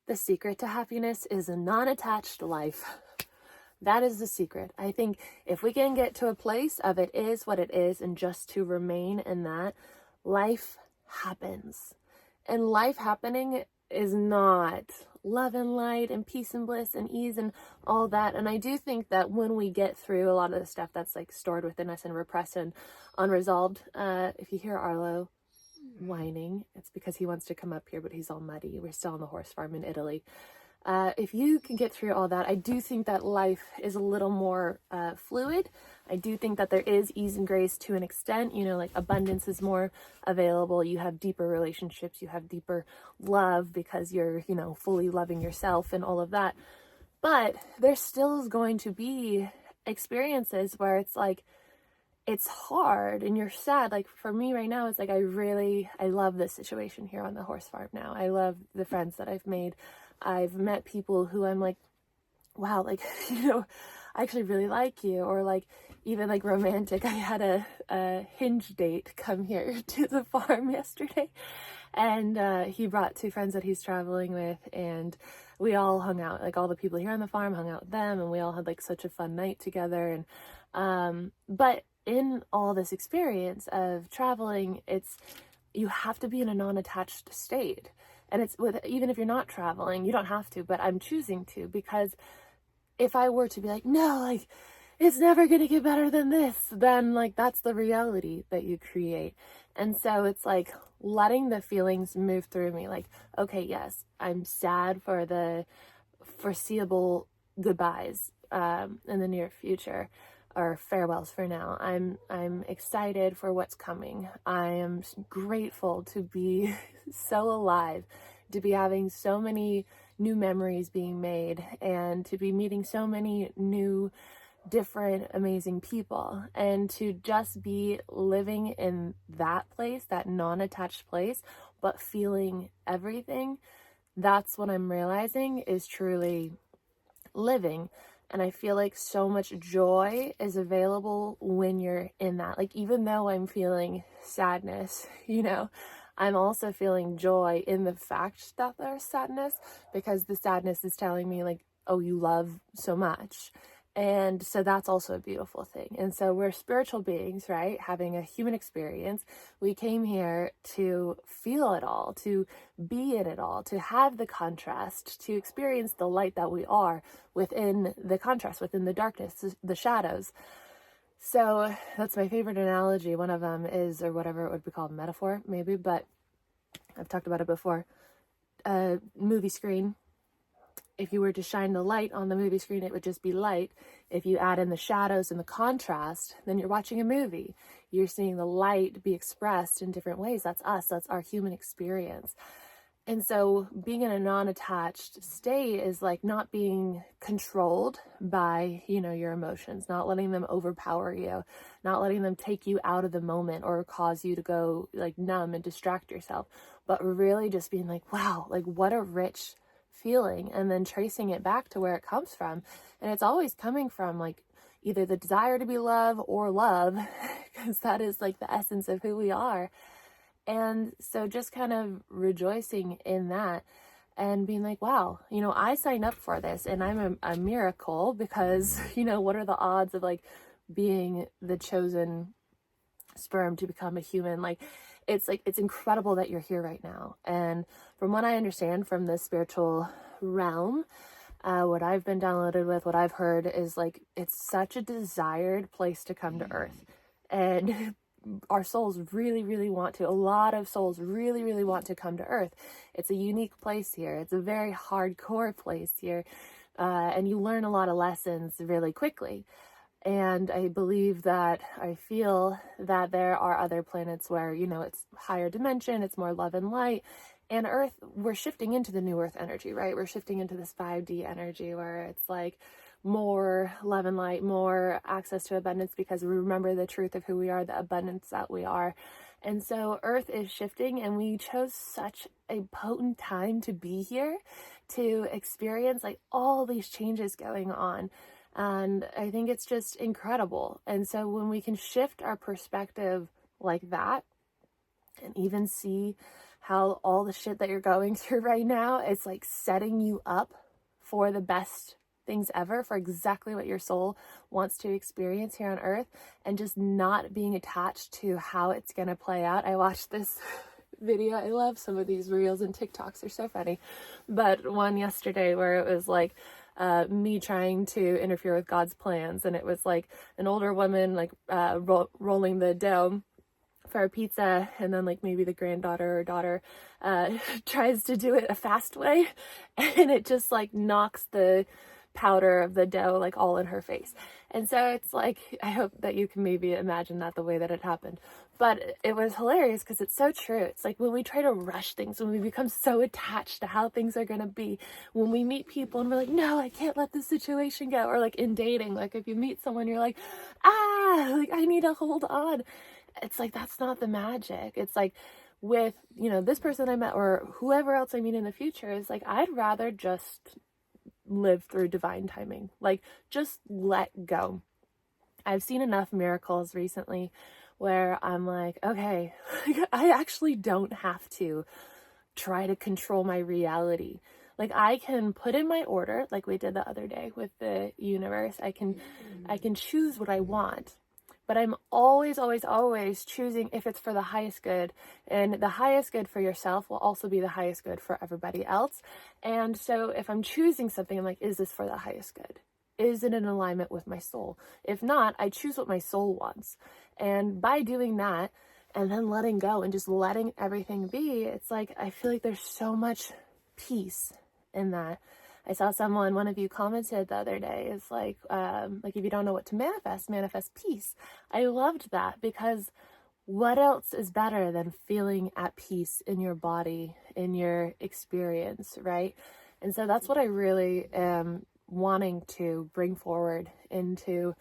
The secret to happiness is a non-attached life. That is the secret. I think if we can get to a place of it is what it is and just to remain in that, life happens. And life happening is not love and light and peace and bliss and ease and all that. And I do think that when we get through a lot of the stuff that's like stored within us and repressed and unresolved, if you hear Arlo whining, it's because he wants to come up here, but he's all muddy. We're still on the horse farm in Italy. If you can get through all that, I do think that life is a little more fluid. I do think that there is ease and grace to an extent, you know, like abundance is more available. You have deeper relationships, you have deeper love because you're, you know, fully loving yourself and all of that. But there still is going to be experiences where it's like, it's hard and you're sad. Like for me right now, it's like, I love this situation here on the horse farm now. I love the friends that I've made. I've met people who I'm like, wow, like, you know, I actually really like you. Or like, even like romantic. I had a hinge date come here to the farm yesterday. And he brought two friends that he's traveling with. And we all hung out, like all the people here on the farm hung out with them. And we all had like such a fun night together. And, but in all this experience of traveling, you have to be in a non-attached state. And it's with, even if you're not traveling, you don't have to, but I'm choosing to, because if I were to be like, no, like, it's never going to get better than this, then like, that's the reality that you create. And so it's like letting the feelings move through me. Like, okay, yes, I'm sad for the foreseeable goodbyes, in the near future, or farewells for now. I'm excited for what's coming. I am grateful to be so alive, to be having so many new memories being made, and to be meeting so many new, different, amazing people, and to just be living in that place, that non-attached place, but feeling everything. That's what I'm realizing is truly living. And I feel like so much joy is available when you're in that. Like, even though I'm feeling sadness, you know, I'm also feeling joy in the fact that there's sadness, because the sadness is telling me like, oh, you love so much. And so that's also a beautiful thing. And so we're spiritual beings, right? Having a human experience. We came here to feel it all, to be in it all, to have the contrast, to experience the light that we are within the contrast, within the darkness, the shadows. So that's my favorite analogy. One of them is, or whatever it would be called, metaphor maybe, but I've talked about it before. A movie screen. If you were to shine the light on the movie screen, it would just be light. If you add in the shadows and the contrast, then you're watching a movie. You're seeing the light be expressed in different ways. That's us. That's our human experience. And so being in a non-attached state is like not being controlled by, you know, your emotions, not letting them overpower you, not letting them take you out of the moment or cause you to go like numb and distract yourself, but really just being like, wow, like what a rich feeling, and then tracing it back to where it comes from. And it's always coming from like either the desire to be loved or love, because that is like the essence of who we are. And so just kind of rejoicing in that and being like, wow, you know, I signed up for this and I'm a miracle, because, you know, what are the odds of like being the chosen sperm to become a human? Like, it's incredible that you're here right now. And from what I understand from the spiritual realm, what I've been downloaded with, what I've heard is like, it's such a desired place to come to earth. And our souls really, really want to, a lot of souls really, really want to come to earth. It's a unique place here. It's a very hardcore place here. And you learn a lot of lessons really quickly. And I believe that, I feel that there are other planets where, you know, it's higher dimension, it's more love and light. And Earth, we're shifting into the new Earth energy, right? We're shifting into this 5D energy where it's like more love and light, more access to abundance, because we remember the truth of who we are, the abundance that we are. And so Earth is shifting, and we chose such a potent time to be here to experience like all these changes going on. And I think it's just incredible. And so when we can shift our perspective like that, and even see how all the shit that you're going through right now is like setting you up for the best things ever, for exactly what your soul wants to experience here on earth, and just not being attached to how it's going to play out. I watched this video. I love some of these reels and TikToks. They're so funny. But one yesterday where it was like me trying to interfere with God's plans. And it was like an older woman like rolling the dough for a pizza, and then like maybe the granddaughter or daughter tries to do it a fast way, and it just like knocks the powder of the dough like all in her face. And so it's like, I hope that you can maybe imagine that the way that it happened. But it was hilarious because it's so true. It's like when we try to rush things, when we become so attached to how things are going to be, when we meet people and we're like, no, I can't let this situation go. Or like in dating, like if you meet someone, you're like, like I need to hold on. It's like, that's not the magic. It's like with, you know, this person I met or whoever else I meet in the future, is like, I'd rather just live through divine timing. Like, just let go. I've seen enough miracles recently where I'm like, okay, I actually don't have to try to control my reality. Like, I can put in my order, like we did the other day with the universe. I can choose what I want, but I'm always, always, always choosing if it's for the highest good. And the highest good for yourself will also be the highest good for everybody else. And so if I'm choosing something, I'm like, is this for the highest good? Is it in alignment with my soul? If not, I choose what my soul wants. And by doing that, and then letting go and just letting everything be, it's like, I feel like there's so much peace in that. I saw one of you commented the other day, is like if you don't know what to manifest peace. I loved that, because what else is better than feeling at peace in your body, in your experience, right? And so that's what I really am wanting to bring forward into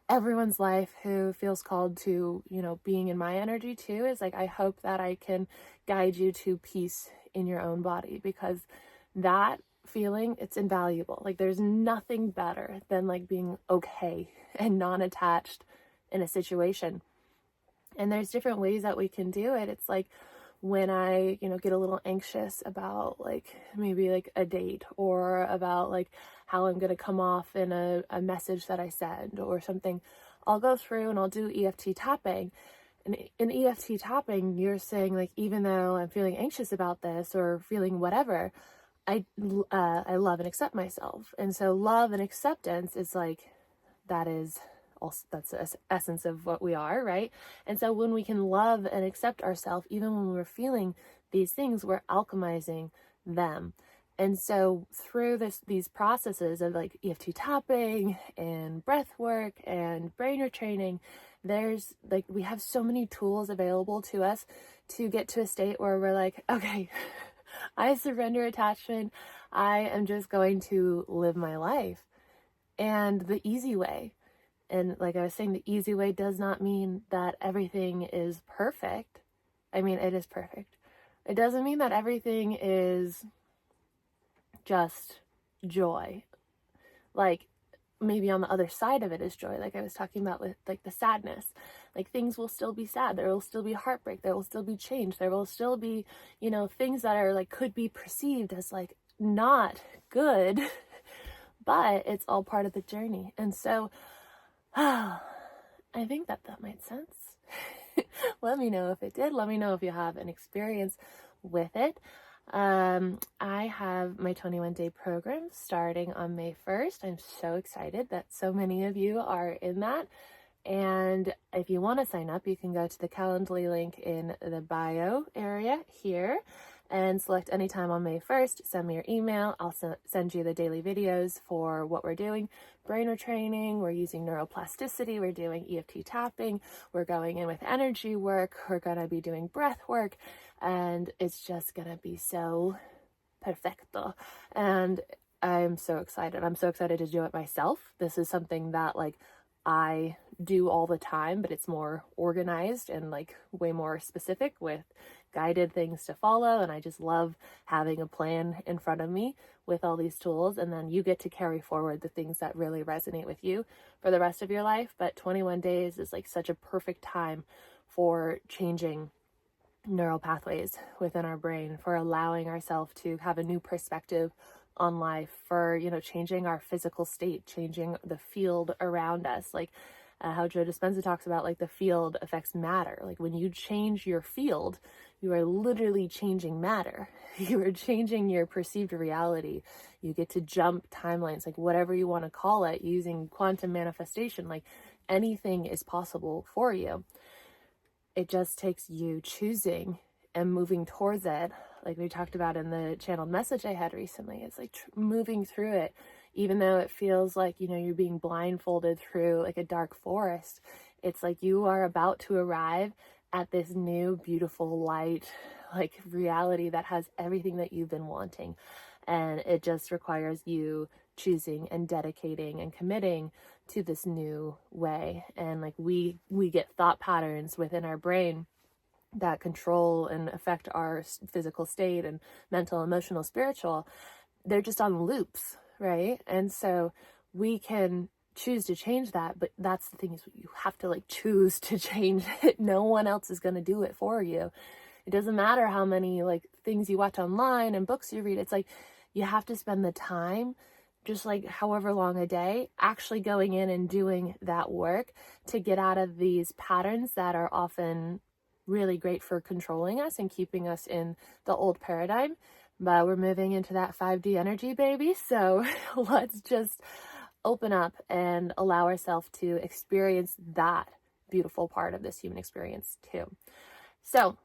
everyone's life who feels called to, you know, being in my energy too, is like, I hope that I can guide you to peace in your own body, because that feeling, it's invaluable. Like, there's nothing better than like being okay and non-attached in a situation. And there's different ways that we can do it. It's like when I, you know, get a little anxious about like maybe like a date, or about like how I'm going to come off in a message that I send or something, I'll go through and I'll do EFT tapping. And in EFT tapping, you're saying like, even though I'm feeling anxious about this or feeling whatever, I love and accept myself. And so love and acceptance is like, that's the essence of what we are, right? And so when we can love and accept ourselves, even when we're feeling these things, we're alchemizing them. And so through these processes of like EFT tapping and breath work and brain retraining, there's like, we have so many tools available to us to get to a state where we're like, okay, I surrender attachment. I am just going to live my life, and the easy way. And like I was saying, the easy way does not mean that everything is perfect. I mean, it is perfect. It doesn't mean that everything is just joy. Like, maybe on the other side of it is joy, like I was talking about with like the sadness. Like, things will still be sad, there will still be heartbreak, there will still be change, there will still be, you know, things that are like, could be perceived as like not good, but it's all part of the journey. And so I think that made sense. Let me know if it did. Let me know if you have an experience with it. I have my 21-day program starting on May 1st. I'm so excited that so many of you are in that. And if you want to sign up, you can go to the Calendly link in the bio area here and select any time on May 1st. Send me your email. I'll send you the daily videos for what we're doing. Brain retraining, we're using neuroplasticity, we're doing EFT tapping, we're going in with energy work, we're going to be doing breath work, and it's just going to be so perfecto. And I'm so excited. I'm so excited to do it myself. This is something that like I do all the time, but it's more organized and like way more specific with guided things to follow. And I just love having a plan in front of me with all these tools. And then you get to carry forward the things that really resonate with you for the rest of your life. But 21 days is like such a perfect time for changing neural pathways within our brain, for allowing ourselves to have a new perspective on life, for, you know, changing our physical state, changing the field around us. Like how Joe Dispenza talks about, like the field affects matter. Like when you change your field, you are literally changing matter. You are changing your perceived reality. You get to jump timelines, like whatever you want to call it, using quantum manifestation. Like anything is possible for you. It just takes you choosing and moving towards it. Like we talked about in the channeled message I had recently, it's like moving through it, even though it feels like, you know, you're being blindfolded through like a dark forest. It's like you are about to arrive at this new, beautiful light, like reality that has everything that you've been wanting. And it just requires you choosing and dedicating and committing to this new way. And like we get thought patterns within our brain that control and affect our physical state and mental, emotional, spiritual. They're just on loops, right? And so we can choose to change that, but that's the thing, is you have to like choose to change it. No one else is going to do it for you. It doesn't matter how many like things you watch online and books you read. It's like you have to spend the time, just like however long a day, actually going in and doing that work to get out of these patterns that are often really great for controlling us and keeping us in the old paradigm. But we're moving into that 5D energy, baby. So let's just open up and allow ourselves to experience that beautiful part of this human experience too. So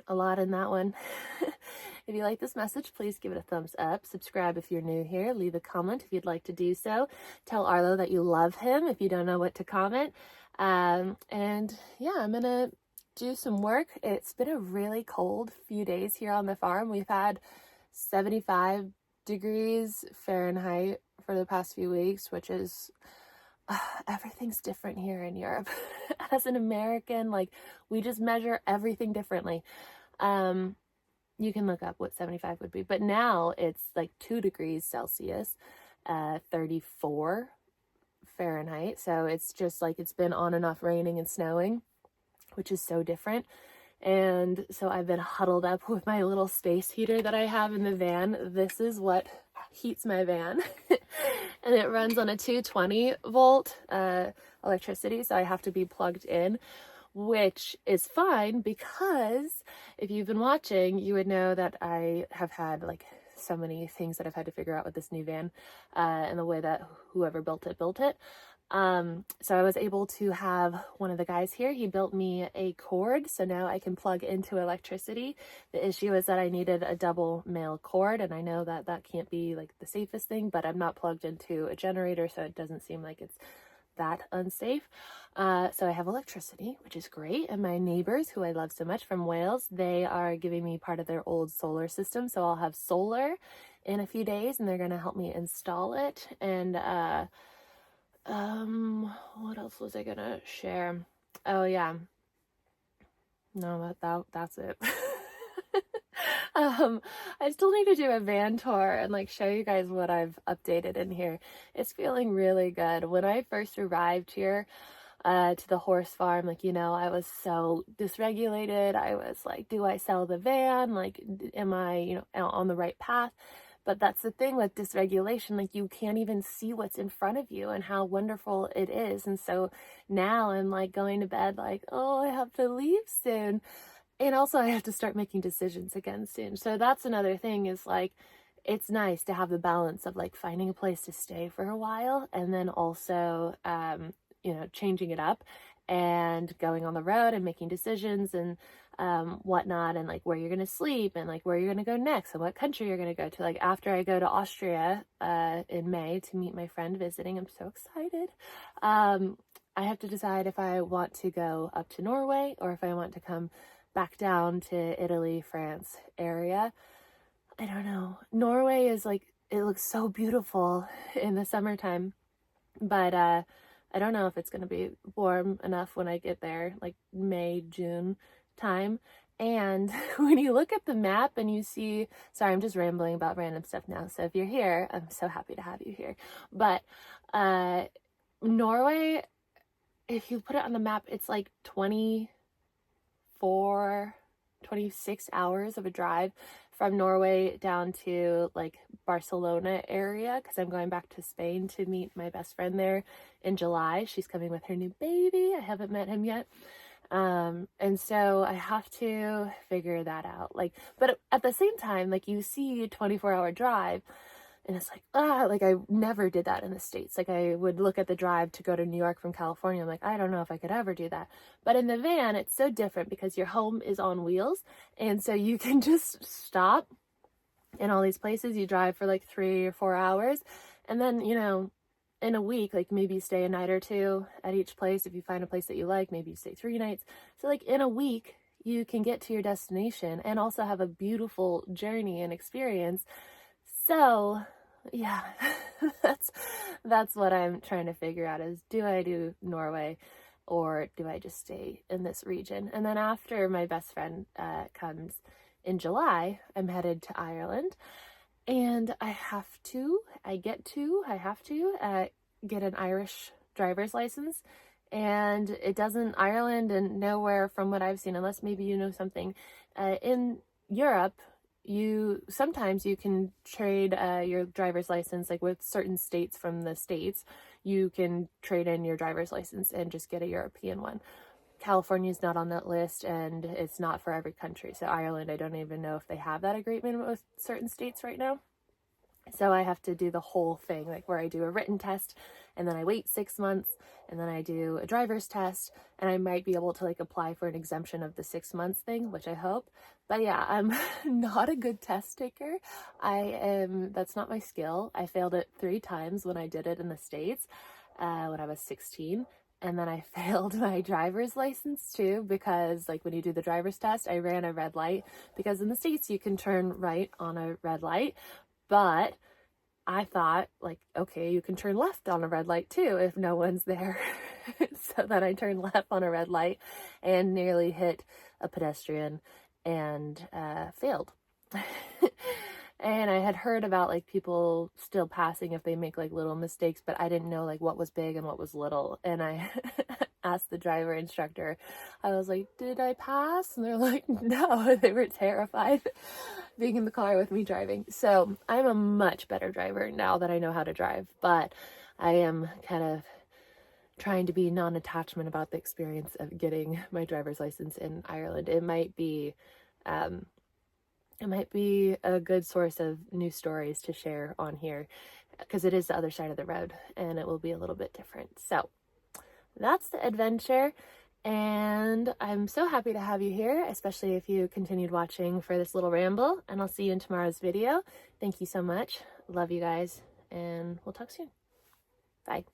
a lot in that one. If you like this message, please give it a thumbs up. Subscribe if you're new here. Leave a comment if you'd like to do so. Tell Arlo that you love him if you don't know what to comment. And yeah, I'm going to do some work. It's been a really cold few days here on the farm. We've had 75 degrees Fahrenheit for the past few weeks, which is everything's different here in Europe. As an American, like we just measure everything differently. You can look up what 75 would be, but now it's like 2 degrees Celsius, 34 Fahrenheit. So it's just like it's been on and off raining and snowing, which is so different. And so I've been huddled up with my little space heater that I have in the van. This is what heats my van. And it runs on a 220 volt electricity, so I have to be plugged in, which is fine because if you've been watching, you would know that I have had like so many things that I've had to figure out with this new van and the way that whoever built it. So I was able to have one of the guys here. He built me a cord, so now I can plug into electricity. The issue is that I needed a double male cord, and I know that that can't be like the safest thing, but I'm not plugged into a generator, so it doesn't seem like it's that unsafe. So I have electricity, which is great. And my neighbors, who I love so much from Wales, they are giving me part of their old solar system. So I'll have solar in a few days, and they're going to help me install it. And what else was I gonna share? Oh yeah, no, that's it. I still need to do a van tour and like show you guys what I've updated in here. It's feeling really good. When I first arrived here to the horse farm, like, you know, I was so dysregulated. I was like, do I sell the van? Like, am I, you know, on the right path? But that's the thing with dysregulation, like you can't even see what's in front of you and how wonderful it is. And so now I'm like going to bed like, oh, I have to leave soon. And also I have to start making decisions again soon. So that's another thing, is like, it's nice to have the balance of like finding a place to stay for a while and then also, you know, changing it up and going on the road and making decisions and whatnot, and like where you're gonna sleep and like where you're gonna go next and what country you're gonna go to. Like after I go to Austria in May to meet my friend visiting, I'm so excited. I have to decide if I want to go up to Norway or if I want to come back down to Italy, France area. I don't know. Norway is like, it looks so beautiful in the summertime, but I don't know if it's going to be warm enough when I get there, like May, June time. And when you look at the map and you see, sorry, I'm just rambling about random stuff now. So if you're here, I'm so happy to have you here. But Norway, if you put it on the map, it's like 24 26 hours of a drive from Norway down to like Barcelona area, because I'm going back to Spain to meet my best friend there in July. She's coming with her new baby. I haven't met him yet. And so I have to figure that out. Like, but at the same time, like you see a 24-hour drive and it's like, like I never did that in the States. Like I would look at the drive to go to New York from California. I'm like, I don't know if I could ever do that. But in the van, it's so different because your home is on wheels. And so you can just stop in all these places. You drive for like 3 or 4 hours. And then, you know, in a week, like maybe stay a night or two at each place. If you find a place that you like, maybe you stay 3 nights. So like in a week, you can get to your destination and also have a beautiful journey and experience. So yeah, that's what I'm trying to figure out is, do I do Norway or do I just stay in this region? And then after my best friend comes in July, I'm headed to Ireland, and I have to get an Irish driver's license. And it doesn't, Ireland and nowhere from what I've seen, unless maybe you know something, in Europe, sometimes you can trade your driver's license, like with certain states from the States, you can trade in your driver's license and just get a European one. California is not on that list, and it's not for every country. So Ireland, I don't even know if they have that agreement with certain states right now. So I have to do the whole thing, like where I do a written test and then I wait 6 months and then I do a driver's test, and I might be able to like apply for an exemption of the 6 months thing, which I hope. But yeah, I'm not a good test taker. That's not my skill. I failed it 3 times when I did it in the States when I was 16. And then I failed my driver's license too, because like when you do the driver's test, I ran a red light, because in the States you can turn right on a red light. But I thought, like, okay, you can turn left on a red light too if no one's there. So then I turned left on a red light and nearly hit a pedestrian and failed. And I had heard about like people still passing if they make like little mistakes, but I didn't know like what was big and what was little. And I asked the driver instructor, I was like, did I pass? And they're like, no. They were terrified being in the car with me driving. So I'm a much better driver now that I know how to drive, but I am kind of trying to be non-attachment about the experience of getting my driver's license in Ireland. It might be a good source of new stories to share on here, because it is the other side of the road and it will be a little bit different. So that's the adventure, and I'm so happy to have you here, especially if you continued watching for this little ramble, and I'll see you in tomorrow's video. Thank you so much. Love you guys, and we'll talk soon. Bye.